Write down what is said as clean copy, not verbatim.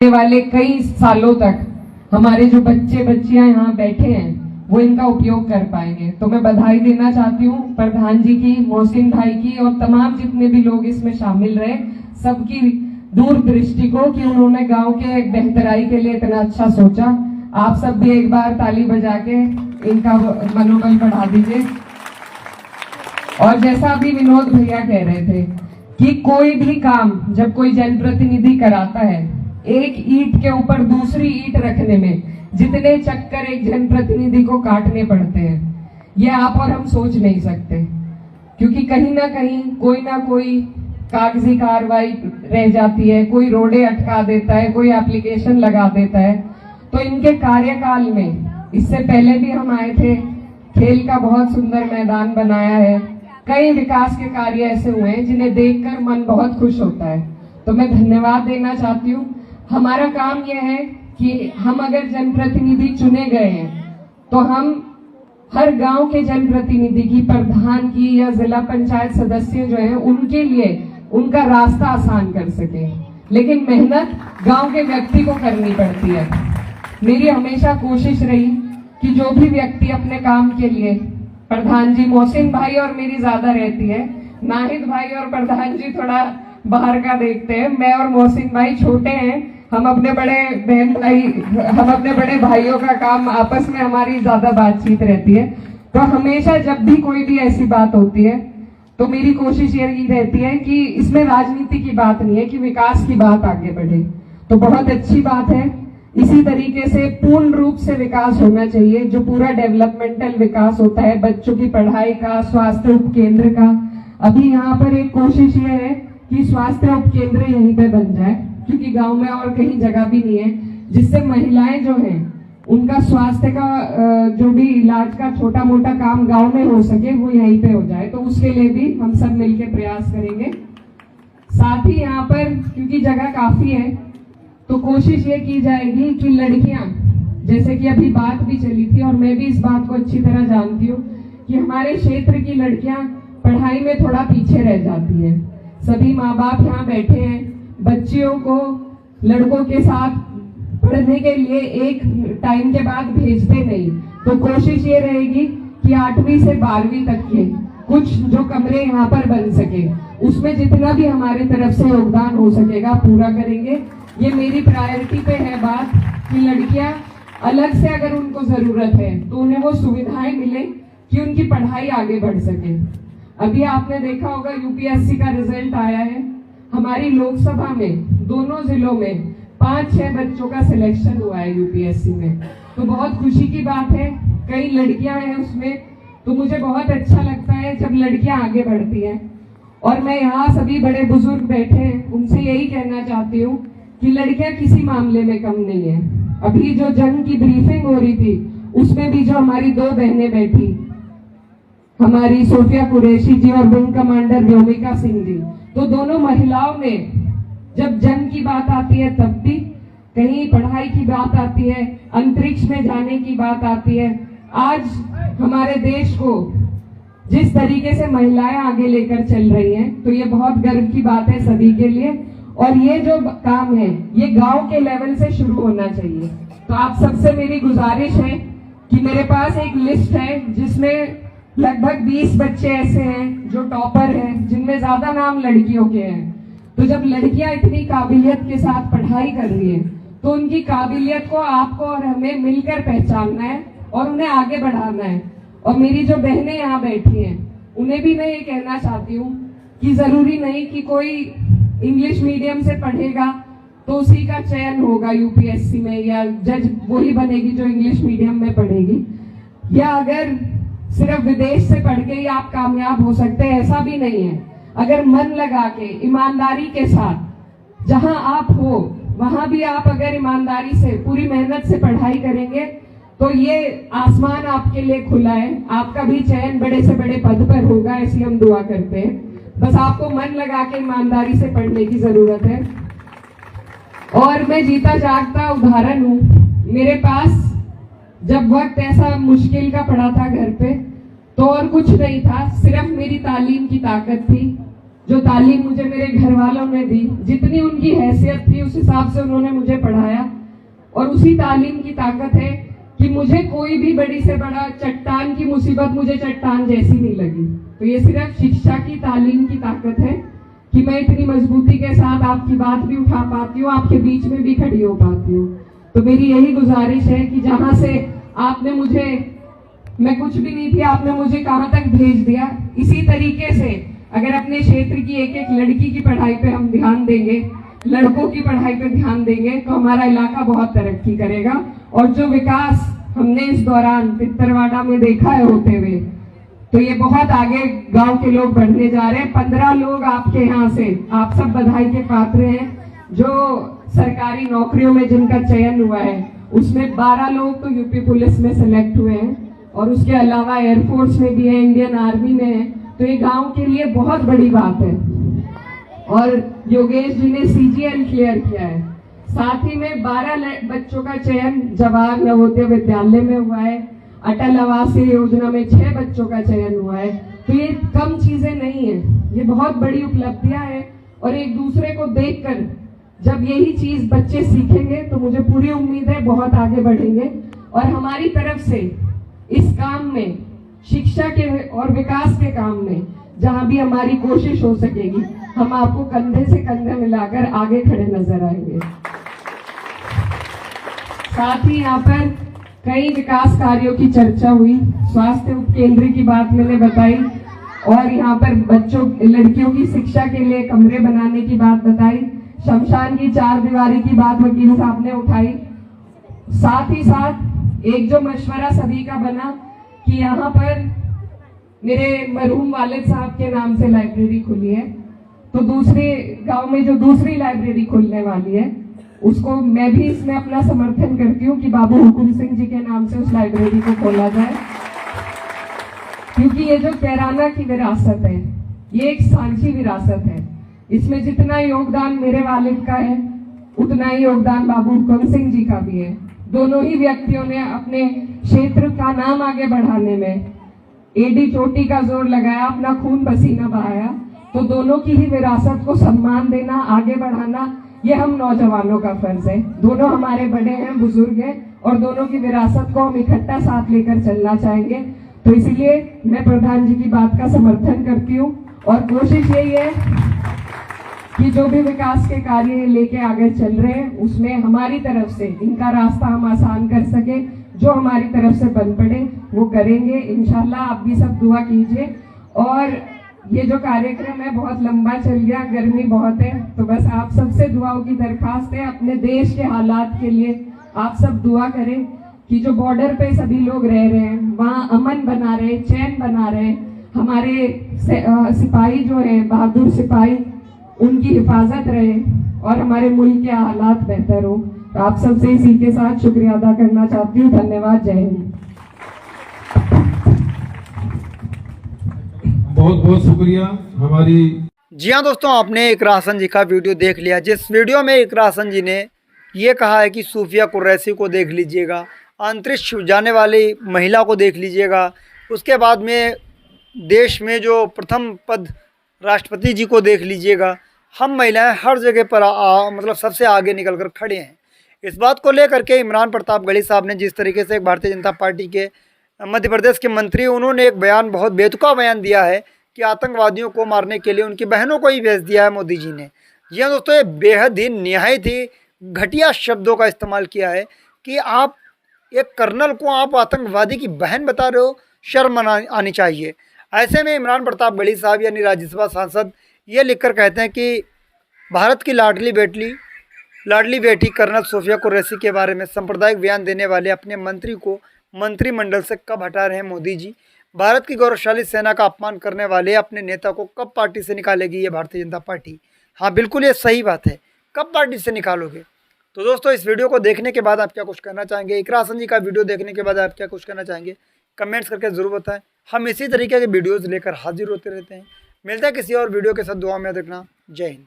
वाले कई सालों तक हमारे जो बच्चे बच्चियां यहाँ बैठे हैं वो इनका उपयोग कर पाएंगे। तो मैं बधाई देना चाहती हूँ प्रधान जी की, मोहसिन भाई की और तमाम जितने भी लोग इसमें शामिल रहे, सबकी दूरदृष्टि को कि उन्होंने गांव के बेहतराई के लिए इतना अच्छा सोचा। आप सब भी एक बार ताली बजा के इनका मनोबल बढ़ा दीजिए। और जैसा अभी विनोद भैया कह रहे थे कि कोई भी काम जब कोई जनप्रतिनिधि कराता है, एक ईंट के ऊपर दूसरी ईंट रखने में जितने चक्कर एक जनप्रतिनिधि को काटने पड़ते हैं, ये आप और हम सोच नहीं सकते। क्योंकि कहीं ना कहीं कोई ना कोई कागजी कार्रवाई रह जाती है, कोई रोडे अटका देता है, कोई एप्लीकेशन लगा देता है। तो इनके कार्यकाल में, इससे पहले भी हम आए थे, खेल का बहुत सुंदर मैदान बनाया है, कई विकास के कार्य ऐसे हुए हैं जिन्हें देखकर मन बहुत खुश होता है। तो मैं धन्यवाद देना चाहती हूँ। हमारा काम यह है कि हम अगर जनप्रतिनिधि चुने गए हैं तो हम हर गांव के जनप्रतिनिधि की, प्रधान की या जिला पंचायत सदस्य जो हैं उनके लिए उनका रास्ता आसान कर सके। लेकिन मेहनत गांव के व्यक्ति को करनी पड़ती है। मेरी हमेशा कोशिश रही कि जो भी व्यक्ति अपने काम के लिए, प्रधान जी, मोहसिन भाई और मेरी ज्यादा रहती है, नाहिद भाई और प्रधान जी थोड़ा बाहर का देखते हैं, मैं और मोहसिन भाई छोटे हैं, हम अपने बड़े भाइयों का काम आपस में हमारी ज्यादा बातचीत रहती है। तो हमेशा जब भी कोई भी ऐसी बात होती है तो मेरी कोशिश यही रहती है कि इसमें राजनीति की बात नहीं है, कि विकास की बात आगे बढ़े। तो बहुत अच्छी बात है। इसी तरीके से पूर्ण रूप से विकास होना चाहिए, जो पूरा डेवलपमेंटल विकास होता है, बच्चों की पढ़ाई का, स्वास्थ्य उपकेंद्र का। अभी यहाँ पर एक कोशिश ये है कि स्वास्थ्य उपकेंद्र यहीं पे बन जाए, क्योंकि गांव में और कहीं जगह भी नहीं है, जिससे महिलाएं जो हैं उनका स्वास्थ्य का जो भी इलाज का छोटा मोटा काम गांव में हो सके वो यहीं पे हो जाए। तो उसके लिए भी हम सब मिलकर प्रयास करेंगे। साथ ही यहाँ पर क्योंकि जगह काफी है तो कोशिश ये की जाएगी कि लड़कियां, जैसे कि अभी बात भी चली थी और मैं भी इस बात को अच्छी तरह जानती हूँ कि हमारे क्षेत्र की लड़कियां पढ़ाई में थोड़ा पीछे रह जाती हैं। सभी माँ बाप यहाँ बैठे हैं, बच्चियों को लड़कों के साथ पढ़ने के लिए एक टाइम के बाद भेजते नहीं। तो कोशिश ये रहेगी कि 8वीं से 12वीं तक के कुछ जो कमरे यहाँ पर बन सके, उसमें जितना भी हमारे तरफ से योगदान हो सकेगा पूरा करेंगे। ये मेरी प्रायोरिटी पे है बात कि लड़कियां अलग से अगर उनको जरूरत है तो उन्हें वो सुविधाएं मिले कि उनकी पढ़ाई आगे बढ़ सके। अभी आपने देखा होगा यूपीएससी का रिजल्ट आया है, हमारी लोकसभा में दोनों जिलों में 5-6 बच्चों का सिलेक्शन हुआ है यूपीएससी में। तो बहुत खुशी की बात है, कई लड़कियां हैं उसमें। तो मुझे बहुत अच्छा लगता है जब लड़कियां आगे बढ़ती हैं। और मैं यहाँ सभी बड़े बुजुर्ग बैठे हैं, उनसे यही कहना चाहती हूँ कि लड़कियां किसी मामले में कम नहीं है। अभी जो जंग की ब्रीफिंग हो रही थी उसमें भी जो हमारी 2 बहनें बैठी, हमारी सोफिया कुरैशी जी और विंग कमांडर व्योमिका सिंह जी, तो दोनों महिलाओं ने जब जंग की बात आती है तब भी, कहीं पढ़ाई की बात आती है, अंतरिक्ष में जाने की बात आती है, आज हमारे देश को जिस तरीके से महिलाएं आगे लेकर चल रही हैं, तो ये बहुत गर्व की बात है सभी के लिए। और ये जो काम है ये गांव के लेवल से शुरू होना चाहिए। तो आप सबसे मेरी गुजारिश है कि मेरे पास एक लिस्ट है जिसमें लगभग 20 बच्चे ऐसे हैं जो टॉपर हैं, जिनमें ज्यादा नाम लड़कियों के हैं। तो जब लड़कियां इतनी काबिलियत के साथ पढ़ाई कर रही है तो उनकी काबिलियत को आपको और हमें मिलकर पहचानना है और उन्हें आगे बढ़ाना है। और मेरी जो बहनें यहाँ बैठी हैं उन्हें भी मैं ये कहना चाहती हूँ कि जरूरी नहीं कि कोई इंग्लिश मीडियम से पढ़ेगा तो उसी का चयन होगा यूपीएससी में, या जज वही बनेगी जो इंग्लिश मीडियम में पढ़ेगी, या अगर सिर्फ विदेश से पढ़ के ही आप कामयाब हो सकते हैं, ऐसा भी नहीं है। अगर मन लगा के ईमानदारी के साथ जहां आप हो वहां भी आप अगर ईमानदारी से पूरी मेहनत से पढ़ाई करेंगे तो ये आसमान आपके लिए खुला है, आपका भी चयन बड़े से बड़े पद पर होगा, ऐसी हम दुआ करते हैं। बस आपको मन लगा के ईमानदारी से पढ़ने की जरूरत है। और मैं जीता जागता उदाहरण हूँ। मेरे पास जब वक्त ऐसा मुश्किल का पड़ा था घर पे, तो और कुछ नहीं था, सिर्फ मेरी तालीम की ताकत थी। जो तालीम मुझे मेरे घर वालों ने दी, जितनी उनकी हैसियत थी उस हिसाब से उन्होंने मुझे पढ़ाया, और उसी तालीम की ताकत है कि मुझे कोई भी बड़ी से बड़ा चट्टान की मुसीबत मुझे चट्टान जैसी नहीं लगी। तो ये सिर्फ शिक्षा की तालीम की ताकत है कि मैं इतनी मजबूती के साथ आपकी बात भी उठा पाती हूँ, आपके बीच में भी खड़ी हो पाती हूँ। तो मेरी यही गुजारिश है कि जहां से आपने मुझे, मैं कुछ भी नहीं थी, आपने मुझे कहां तक भेज दिया, इसी तरीके से अगर अपने क्षेत्र की एक एक लड़की की पढ़ाई पे हम ध्यान देंगे, लड़कों की पढ़ाई पे ध्यान देंगे, तो हमारा इलाका बहुत तरक्की करेगा। और जो विकास हमने इस दौरान पित्तरवाड़ा में देखा है होते हुए, तो ये बहुत आगे गांव के लोग बढ़ने जा रहे हैं। 15 लोग आपके यहाँ से, आप सब बधाई के पात्र हैं। जो सरकारी नौकरियों में जिनका चयन हुआ है उसमें 12 लोग तो यूपी पुलिस में सिलेक्ट हुए हैं, और उसके अलावा एयरफोर्स में भी है, इंडियन आर्मी में है। तो ये गांव के लिए बहुत बड़ी बात है। और योगेश जी ने सीजीएल क्लियर किया है। साथ ही में 12 बच्चों का चयन जवाहर नवोदय विद्यालय में हुआ है। अटल आवास योजना में 6 बच्चों का चयन हुआ है। तो ये कम चीजें नहीं है, ये बहुत बड़ी उपलब्धियां हैं। और एक दूसरे को देखकर जब यही चीज बच्चे सीखेंगे तो मुझे पूरी उम्मीद है बहुत आगे बढ़ेंगे। और हमारी तरफ से इस काम में, शिक्षा के और विकास के काम में जहां भी हमारी कोशिश हो सकेगी, हम आपको कंधे से कंधे मिलाकर आगे खड़े नजर आएंगे। साथ ही यहाँ पर कई विकास कार्यों की चर्चा हुई, स्वास्थ्य उपकेंद्र की बात मैंने बताई, और यहाँ पर बच्चों, लड़कियों की शिक्षा के लिए कमरे बनाने की बात बताई, शमशान की 4 दीवारी की बात वकील साहब ने उठाई। साथ ही साथ एक जो मशवरा सभी का बना कि यहाँ पर मेरे मरहूम वालिद साहब के नाम से लाइब्रेरी खुली है, तो दूसरे गांव में जो दूसरी लाइब्रेरी खुलने वाली है उसको मैं भी इसमें अपना समर्थन करती हूँ कि बाबू हुकुम सिंह जी के नाम से उस लाइब्रेरी को खोला जाए। क्योंकि ये जो कैराना की विरासत है, ये एक सांझी विरासत है। इसमें जितना योगदान मेरे वालिद का है उतना ही योगदान बाबू हुकुम सिंह जी का भी है। दोनों ही व्यक्तियों ने अपने क्षेत्र का नाम आगे बढ़ाने में एडी चोटी का जोर लगाया, अपना खून पसीना बहाया। तो दोनों की ही विरासत को सम्मान देना, आगे बढ़ाना, ये हम नौजवानों का फर्ज है। दोनों हमारे बड़े हैं, बुजुर्ग हैं, और दोनों की विरासत को हम इकट्ठा साथ लेकर चलना चाहेंगे। तो इसलिए मैं प्रधान जी की बात का समर्थन करती हूँ, और कोशिश यही है कि जो भी विकास के कार्य लेके आगे चल रहे हैं उसमें हमारी तरफ से इनका रास्ता हम आसान कर सके, जो हमारी तरफ से बन पड़े वो करेंगे इंशाल्लाह। आप भी सब दुआ कीजिए। और ये जो कार्यक्रम है बहुत लंबा चल गया, गर्मी बहुत है, तो बस आप सबसे दुआओं की दरखास्त है। अपने देश के हालात के लिए आप सब दुआ करें कि जो बॉर्डर पे सभी लोग रह रहे हैं वहाँ अमन बना रहे, चैन बना रहे। हमारे सिपाही जो है, बहादुर सिपाही, उनकी हिफाजत रहे और हमारे मुल्क के हालात बेहतर हो। तो आप सबसे इसी के साथ शुक्रिया अदा करना चाहती हूँ। धन्यवाद। जय हिंद। बहुत बहुत शुक्रिया हमारी। जी हाँ दोस्तों, आपने इकरा हसन जी का वीडियो देख लिया, जिस वीडियो में इकरा हसन जी ने ये कहा है कि सूफिया कुरैशी को देख लीजिएगा, अंतरिक्ष जाने वाली महिला को देख लीजिएगा, उसके बाद में देश में जो प्रथम पद राष्ट्रपति जी को देख लीजिएगा। हम महिलाएं हर जगह पर मतलब सबसे आगे निकल कर खड़े हैं। इस बात को लेकर के इमरान प्रतापगढ़ी साहब ने जिस तरीके से भारतीय जनता पार्टी के मध्य प्रदेश के मंत्री, उन्होंने एक बयान, बहुत बेतुका बयान दिया है कि आतंकवादियों को मारने के लिए उनकी बहनों को ही भेज दिया है मोदी जी ने। जी हाँ दोस्तों, ये बेहद ही निहायत ही घटिया शब्दों का इस्तेमाल किया है कि आप एक कर्नल को आप आतंकवादी की बहन बता रहे हो, शर्म आनी चाहिए। ऐसे में इमरान प्रतापगढ़ी साहब यानी राज्यसभा सांसद ये लिखकर कहते हैं कि भारत की लाडली बेटी कर्नल सूफिया कुरैशी के बारे में सांप्रदायिक बयान देने वाले अपने मंत्री को मंत्रिमंडल से कब हटा रहे हैं मोदी जी। भारत की गौरवशाली सेना का अपमान करने वाले अपने नेता को कब पार्टी से निकालेगी ये भारतीय जनता पार्टी। हाँ बिल्कुल, ये सही बात है, कब पार्टी से निकालोगे। तो दोस्तों, इस वीडियो को देखने के बाद आप क्या कुछ कहना चाहेंगे, इकरा हसन जी का वीडियो देखने के बाद आप क्या कुछ कहना चाहेंगे, कमेंट्स करके ज़रूर बताएं। हम इसी तरीके के वीडियोज़ लेकर हाजिर होते रहते हैं। मिलता है किसी और वीडियो के साथ। दुआ में देखना। जय हिंद।